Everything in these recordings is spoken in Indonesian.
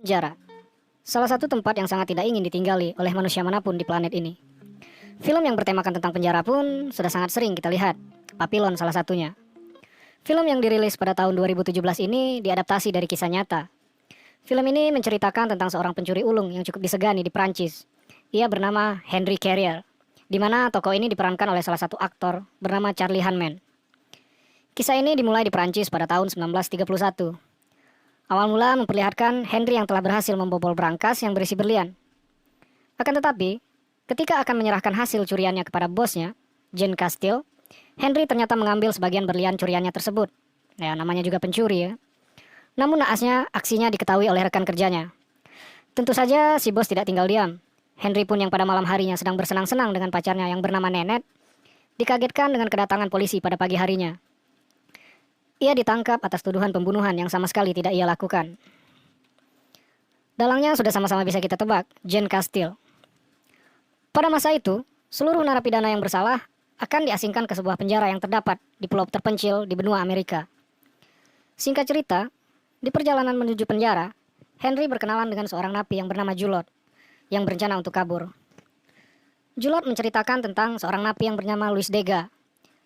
Penjara, salah satu tempat yang sangat tidak ingin ditinggali oleh manusia manapun di planet ini. Film yang bertemakan tentang penjara pun sudah sangat sering kita lihat. Papillon salah satunya. Film yang dirilis pada tahun 2017 ini diadaptasi dari kisah nyata. Film ini menceritakan tentang seorang pencuri ulung yang cukup disegani di Prancis. Ia bernama Henry Carrier, di mana tokoh ini diperankan oleh salah satu aktor bernama Charlie Hunman. Kisah ini dimulai di Prancis pada tahun 1931. Awal mula memperlihatkan Henry yang telah berhasil membobol brankas yang berisi berlian. Akan tetapi, ketika akan menyerahkan hasil curiannya kepada bosnya, Jean Castille, Henry ternyata mengambil sebagian berlian curiannya tersebut. Ya, namanya juga pencuri ya. Namun naasnya, aksinya diketahui oleh rekan kerjanya. Tentu saja si bos tidak tinggal diam. Henry pun yang pada malam harinya sedang bersenang-senang dengan pacarnya yang bernama Nenet, dikagetkan dengan kedatangan polisi pada pagi harinya. Ia ditangkap atas tuduhan pembunuhan yang sama sekali tidak ia lakukan. Dalangnya sudah sama-sama bisa kita tebak, Jean Castille. Pada masa itu, seluruh narapidana yang bersalah akan diasingkan ke sebuah penjara yang terdapat di pulau terpencil di benua Amerika. Singkat cerita, di perjalanan menuju penjara, Henry berkenalan dengan seorang napi yang bernama Julot, yang berencana untuk kabur. Julot menceritakan tentang seorang napi yang bernama Louis Degas.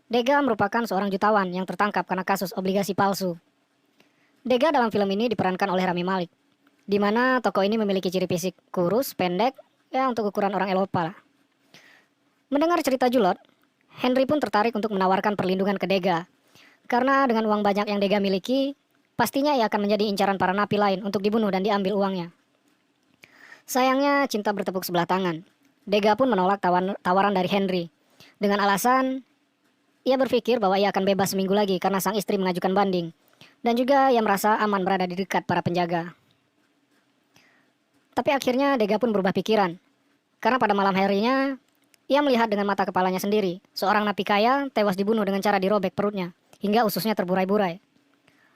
Degas merupakan seorang jutawan yang tertangkap karena kasus obligasi palsu. Degas dalam film ini diperankan oleh Rami Malek, di mana tokoh ini memiliki ciri fisik kurus, pendek, ya untuk ukuran orang Eropa lah. Mendengar cerita Julot, Henry pun tertarik untuk menawarkan perlindungan ke Degas, karena dengan uang banyak yang Degas miliki, pastinya ia akan menjadi incaran para napi lain untuk dibunuh dan diambil uangnya. Sayangnya cinta bertepuk sebelah tangan. Degas pun menolak tawaran dari Henry, dengan alasan ia berpikir bahwa ia akan bebas seminggu lagi karena sang istri mengajukan banding. Dan juga ia merasa aman berada di dekat para penjaga. Tapi akhirnya Degas pun berubah pikiran. Karena pada malam harinya, ia melihat dengan mata kepalanya sendiri. Seorang napi kaya tewas dibunuh dengan cara dirobek perutnya. Hingga ususnya terburai-burai.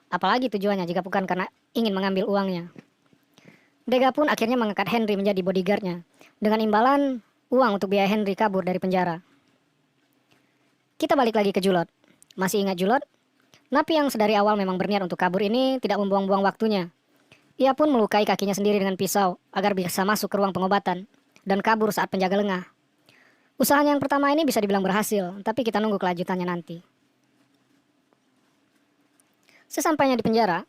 Apalagi tujuannya jika bukan karena ingin mengambil uangnya. Degas pun akhirnya mengangkat Henry menjadi bodyguardnya. Dengan imbalan uang untuk biaya Henry kabur dari penjara. Kita balik lagi ke Julot. Masih ingat Julot? Napi yang sedari awal memang berniat untuk kabur ini tidak membuang-buang waktunya. Ia pun melukai kakinya sendiri dengan pisau agar bisa masuk ke ruang pengobatan dan kabur saat penjaga lengah. Usahanya yang pertama ini bisa dibilang berhasil, tapi kita nunggu kelanjutannya nanti. Sesampainya di penjara,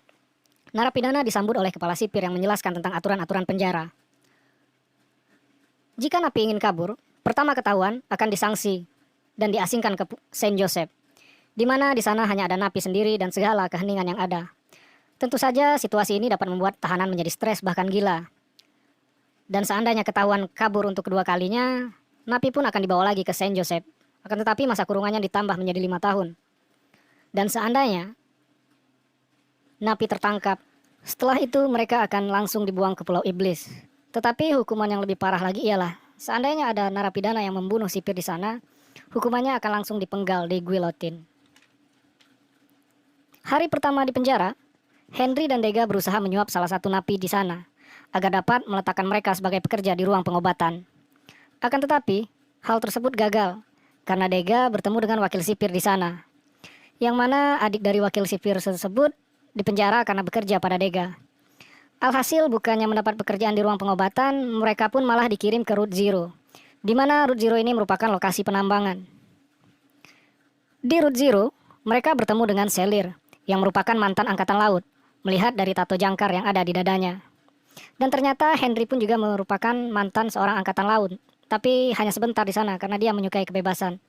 narapidana disambut oleh kepala sipir yang menjelaskan tentang aturan-aturan penjara. Jika napi ingin kabur, pertama ketahuan akan disangsi dan diasingkan ke Saint Joseph, di mana di sana hanya ada napi sendiri dan segala keheningan yang ada. Tentu saja situasi ini dapat membuat tahanan menjadi stres bahkan gila. Dan seandainya ketahuan kabur untuk kedua kalinya, napi pun akan dibawa lagi ke Saint Joseph. Akan tetapi masa kurungannya ditambah menjadi 5 tahun. Dan seandainya napi tertangkap, setelah itu mereka akan langsung dibuang ke Pulau Iblis. Tetapi hukuman yang lebih parah lagi ialah seandainya ada narapidana yang membunuh sipir di sana, hukumannya akan langsung dipenggal di guillotine. Hari pertama di penjara, Henry dan Degas berusaha menyuap salah satu napi di sana, agar dapat meletakkan mereka sebagai pekerja di ruang pengobatan. Akan tetapi, hal tersebut gagal, karena Degas bertemu dengan wakil sipir di sana, yang mana adik dari wakil sipir tersebut dipenjara karena bekerja pada Degas. Alhasil bukannya mendapat pekerjaan di ruang pengobatan, mereka pun malah dikirim ke Route Zero, di mana Route Zero ini merupakan lokasi penambangan. Di Route Zero, mereka bertemu dengan Selir, yang merupakan mantan angkatan laut, melihat dari tato jangkar yang ada di dadanya. Dan ternyata Henry pun juga merupakan mantan seorang angkatan laut, tapi hanya sebentar di sana karena dia menyukai kebebasan.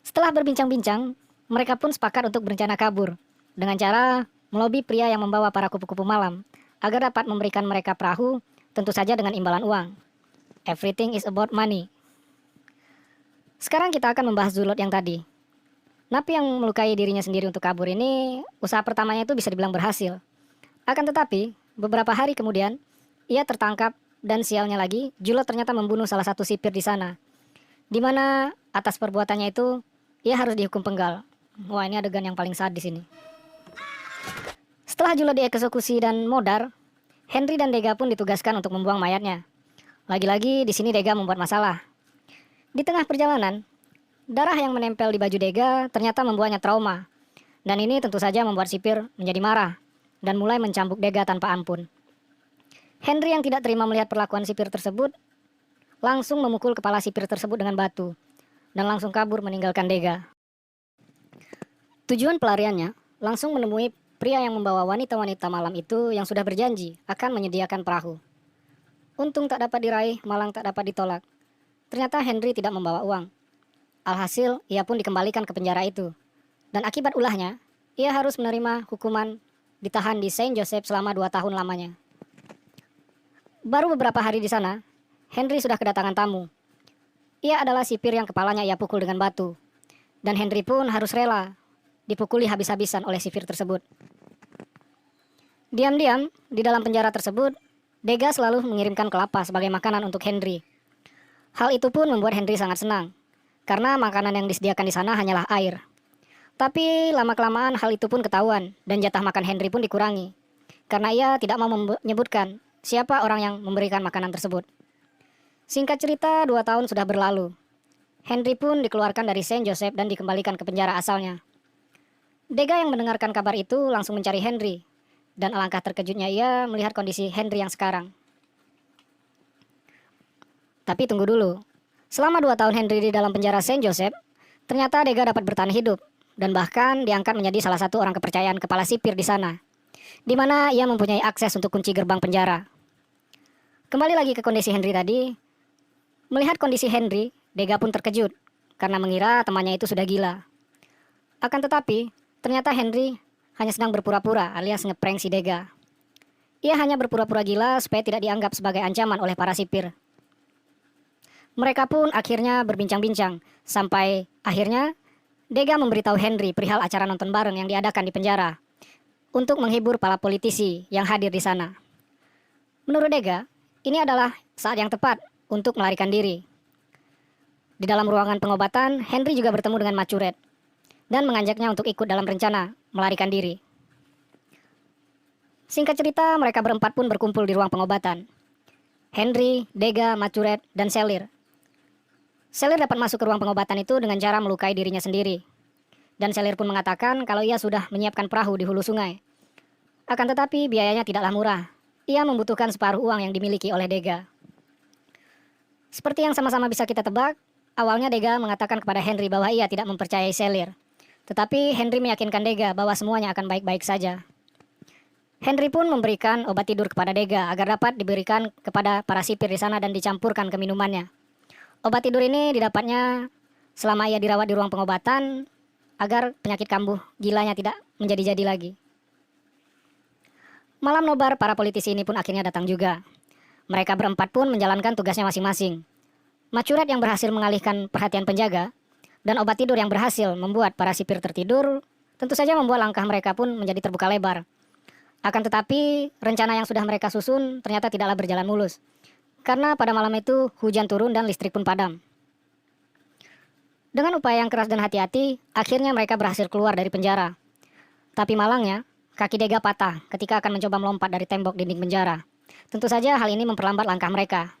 Setelah berbincang-bincang, mereka pun sepakat untuk berencana kabur, dengan cara melobi pria yang membawa para kupu-kupu malam, agar dapat memberikan mereka perahu, tentu saja dengan imbalan uang. Everything is about money. Sekarang kita akan membahas Julot yang tadi. Napi yang melukai dirinya sendiri untuk kabur ini, usaha pertamanya itu bisa dibilang berhasil. Akan tetapi, beberapa hari kemudian, ia tertangkap dan sialnya lagi, Julot ternyata membunuh salah satu sipir di sana. Di mana atas perbuatannya itu, ia harus dihukum penggal. Wah, ini adegan yang paling sadis ini. Setelah Julot dieksekusi dan modar, Henry dan Degas pun ditugaskan untuk membuang mayatnya. Lagi-lagi di sini Degas membuat masalah. Di tengah perjalanan, darah yang menempel di baju Degas ternyata membuatnya trauma. Dan ini tentu saja membuat sipir menjadi marah. dan mulai mencambuk Dega tanpa ampun. Henry yang tidak terima melihat perlakuan sipir tersebut langsung memukul kepala sipir tersebut dengan batu dan langsung kabur meninggalkan Dega. Tujuan pelariannya langsung menemui pria yang membawa wanita-wanita malam itu yang sudah berjanji akan menyediakan perahu. Untung tak dapat diraih, malang tak dapat ditolak. Ternyata Henry tidak membawa uang. Alhasil, ia pun dikembalikan ke penjara itu. Dan akibat ulahnya, ia harus menerima hukuman ditahan di Saint Joseph selama 2 tahun lamanya. Baru beberapa hari di sana, Henry sudah kedatangan tamu. Ia adalah sipir yang kepalanya ia pukul dengan batu. Dan Henry pun harus rela dipukuli habis-habisan oleh sipir tersebut. Diam-diam, di dalam penjara tersebut, Dega selalu mengirimkan kelapa sebagai makanan untuk Henry. Hal itu pun membuat Henry sangat senang, karena makanan yang disediakan di sana hanyalah air. Tapi lama-kelamaan hal itu pun ketahuan, dan jatah makan Henry pun dikurangi, karena ia tidak mau menyebutkan siapa orang yang memberikan makanan tersebut. Singkat cerita, 2 tahun sudah berlalu. Henry pun dikeluarkan dari Saint Joseph dan dikembalikan ke penjara asalnya. Dega yang mendengarkan kabar itu langsung mencari Henry, dan alangkah terkejutnya ia melihat kondisi Henry yang sekarang. Tapi tunggu dulu, selama 2 tahun Henry di dalam penjara Saint Joseph, ternyata Dega dapat bertahan hidup, dan bahkan diangkat menjadi salah satu orang kepercayaan kepala sipir di sana, di mana ia mempunyai akses untuk kunci gerbang penjara. Kembali lagi ke kondisi Henry tadi, melihat kondisi Henry, Dega pun terkejut, karena mengira temannya itu sudah gila. Akan tetapi, ternyata Henry hanya sedang berpura-pura alias ngeprank si Dega. Ia hanya berpura-pura gila supaya tidak dianggap sebagai ancaman oleh para sipir. Mereka pun akhirnya berbincang-bincang, sampai akhirnya Dega memberitahu Henry perihal acara nonton bareng yang diadakan di penjara, untuk menghibur para politisi yang hadir di sana. Menurut Dega, ini adalah saat yang tepat untuk melarikan diri. Di dalam ruangan pengobatan, Henry juga bertemu dengan Macuret, dan mengajaknya untuk ikut dalam rencana melarikan diri. Singkat cerita, mereka berempat pun berkumpul di ruang pengobatan. Henry, Dega, Macuret, dan Selir. Selir dapat masuk ke ruang pengobatan itu dengan cara melukai dirinya sendiri. Dan Selir pun mengatakan kalau ia sudah menyiapkan perahu di hulu sungai. Akan tetapi biayanya tidaklah murah. Ia membutuhkan separuh uang yang dimiliki oleh Dega. Seperti yang sama-sama bisa kita tebak, awalnya Dega mengatakan kepada Henry bahwa ia tidak mempercayai Selir. Tetapi Henry meyakinkan Dega bahwa semuanya akan baik-baik saja. Henry pun memberikan obat tidur kepada Dega agar dapat diberikan kepada para sipir di sana dan dicampurkan ke minumannya. Obat tidur ini didapatnya selama ia dirawat di ruang pengobatan agar penyakit kambuh gilanya tidak menjadi-jadi lagi. Malam nobar, para politisi ini pun akhirnya datang juga. Mereka berempat pun menjalankan tugasnya masing-masing. Macuret yang berhasil mengalihkan perhatian penjaga, dan obat tidur yang berhasil membuat para sipir tertidur, tentu saja membuat langkah mereka pun menjadi terbuka lebar. Akan tetapi, rencana yang sudah mereka susun ternyata tidaklah berjalan mulus. Karena pada malam itu hujan turun dan listrik pun padam. Dengan upaya yang keras dan hati-hati, akhirnya mereka berhasil keluar dari penjara. Tapi malangnya, kaki Dega patah ketika akan mencoba melompat dari tembok dinding penjara. Tentu saja hal ini memperlambat langkah mereka.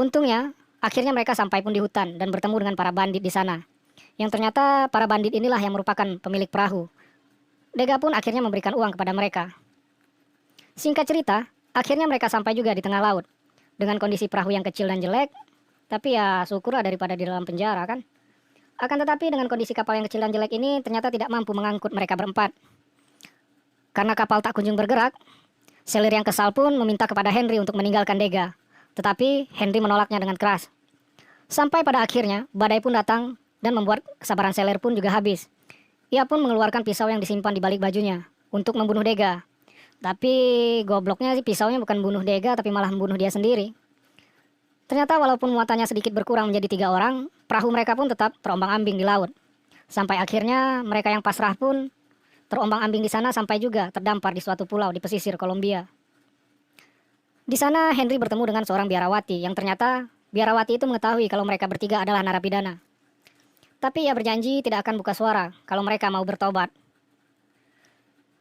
Untungnya, akhirnya mereka sampai pun di hutan dan bertemu dengan para bandit di sana. Yang ternyata para bandit inilah yang merupakan pemilik perahu. Dega pun akhirnya memberikan uang kepada mereka. Singkat cerita, akhirnya mereka sampai juga di tengah laut. Dengan kondisi perahu yang kecil dan jelek, tapi ya syukurlah daripada di dalam penjara kan. Akan tetapi dengan kondisi kapal yang kecil dan jelek ini ternyata tidak mampu mengangkut mereka berempat. Karena kapal tak kunjung bergerak, Selir yang kesal pun meminta kepada Henry untuk meninggalkan Dega. Tetapi Henry menolaknya dengan keras. Sampai pada akhirnya badai pun datang dan membuat kesabaran Selir pun juga habis. Ia pun mengeluarkan pisau yang disimpan di balik bajunya untuk membunuh Dega. Tapi gobloknya sih pisaunya bukan bunuh Dega tapi malah membunuh dia sendiri. Ternyata walaupun muatannya sedikit berkurang menjadi 3 orang, perahu mereka pun tetap terombang-ambing di laut. Sampai akhirnya mereka yang pasrah pun terombang-ambing di sana sampai juga terdampar di suatu pulau di pesisir Kolombia. Di sana Henry bertemu dengan seorang biarawati yang ternyata biarawati itu mengetahui kalau mereka bertiga adalah narapidana. Tapi ia berjanji tidak akan buka suara kalau mereka mau bertobat.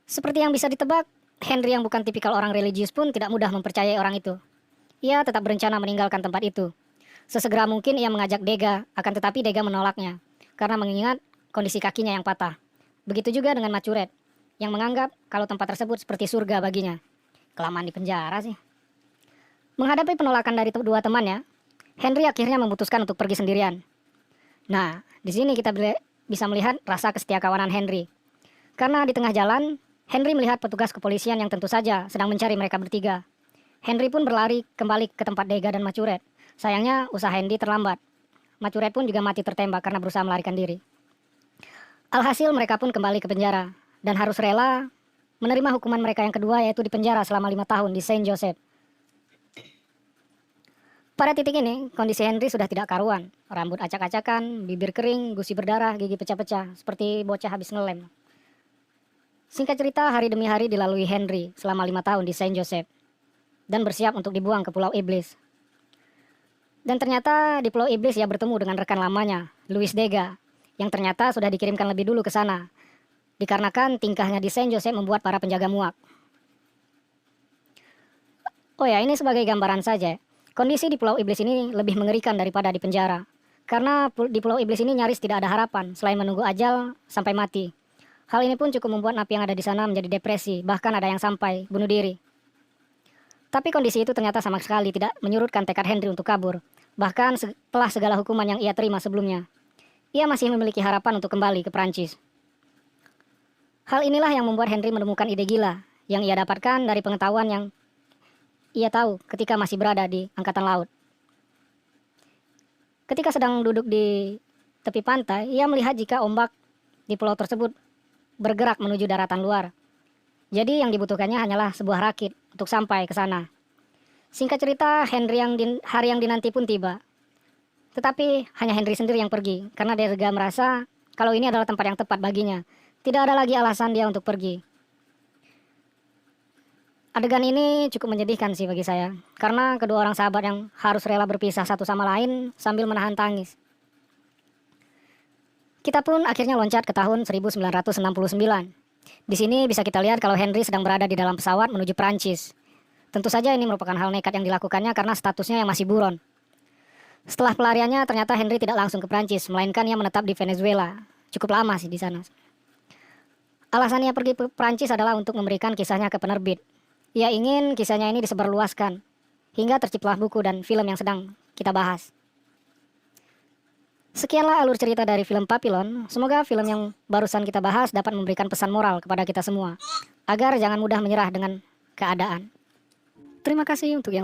Seperti yang bisa ditebak, Henry yang bukan tipikal orang religius pun tidak mudah mempercayai orang itu. Ia tetap berencana meninggalkan tempat itu. Sesegera mungkin ia mengajak Dega, akan tetapi Dega menolaknya, karena mengingat kondisi kakinya yang patah. Begitu juga dengan Macuret. yang menganggap kalau tempat tersebut seperti surga baginya. Kelamaan di penjara sih. Menghadapi penolakan dari dua temannya, Henry akhirnya memutuskan untuk pergi sendirian. Nah, di sini kita bisa melihat rasa kesetiakawanan Henry. Karena di tengah jalan, Henry melihat petugas kepolisian yang tentu saja sedang mencari mereka bertiga. Henry pun berlari kembali ke tempat Dega dan Macuret. Sayangnya usaha Henry terlambat. Macuret pun juga mati tertembak karena berusaha melarikan diri. Alhasil mereka pun kembali ke penjara dan harus rela menerima hukuman mereka yang kedua, yaitu di penjara selama 5 tahun di Saint Joseph. Pada titik ini, kondisi Henry sudah tidak karuan. Rambut acak-acakan, bibir kering, gusi berdarah, gigi pecah-pecah, seperti bocah habis ngelem. Singkat cerita, hari demi hari dilalui Henry selama 5 tahun di Saint Joseph dan bersiap untuk dibuang ke Pulau Iblis. Dan ternyata di Pulau Iblis ia bertemu dengan rekan lamanya, Louis Dega, yang ternyata sudah dikirimkan lebih dulu ke sana, dikarenakan tingkahnya di Saint Joseph membuat para penjaga muak. Oh ya, ini sebagai gambaran saja. Kondisi di Pulau Iblis ini lebih mengerikan daripada di penjara. Karena di Pulau Iblis ini nyaris tidak ada harapan selain menunggu ajal sampai mati. Hal ini pun cukup membuat napi yang ada di sana menjadi depresi, bahkan ada yang sampai bunuh diri. Tapi kondisi itu ternyata sama sekali tidak menyurutkan tekad Henry untuk kabur. Bahkan setelah segala hukuman yang ia terima sebelumnya, ia masih memiliki harapan untuk kembali ke Prancis. Hal inilah yang membuat Henry menemukan ide gila yang ia dapatkan dari pengetahuan yang ia tahu ketika masih berada di Angkatan Laut. Ketika sedang duduk di tepi pantai, ia melihat jika ombak di pulau tersebut bergerak menuju daratan luar. Jadi yang dibutuhkannya hanyalah sebuah rakit untuk sampai ke sana. Singkat cerita, hari yang dinanti pun tiba. Tetapi hanya Henry sendiri yang pergi, karena Dega merasa kalau ini adalah tempat yang tepat baginya. Tidak ada lagi alasan dia untuk pergi. Adegan ini cukup menyedihkan sih bagi saya, karena kedua orang sahabat yang harus rela berpisah satu sama lain sambil menahan tangis. Kita pun akhirnya loncat ke tahun 1969. Di sini bisa kita lihat kalau Henry sedang berada di dalam pesawat menuju Prancis. Tentu saja ini merupakan hal nekat yang dilakukannya karena statusnya yang masih buron. Setelah pelariannya, ternyata Henry tidak langsung ke Prancis, melainkan ia menetap di Venezuela. Cukup lama sih di sana. Alasannya pergi ke Prancis adalah untuk memberikan kisahnya ke penerbit. Ia ingin kisahnya ini disebarluaskan, hingga terciptalah buku dan film yang sedang kita bahas. Sekianlah alur cerita dari film Papillon. Semoga film yang barusan kita bahas dapat memberikan pesan moral kepada kita semua, agar jangan mudah menyerah dengan keadaan. Terima kasih untuk yang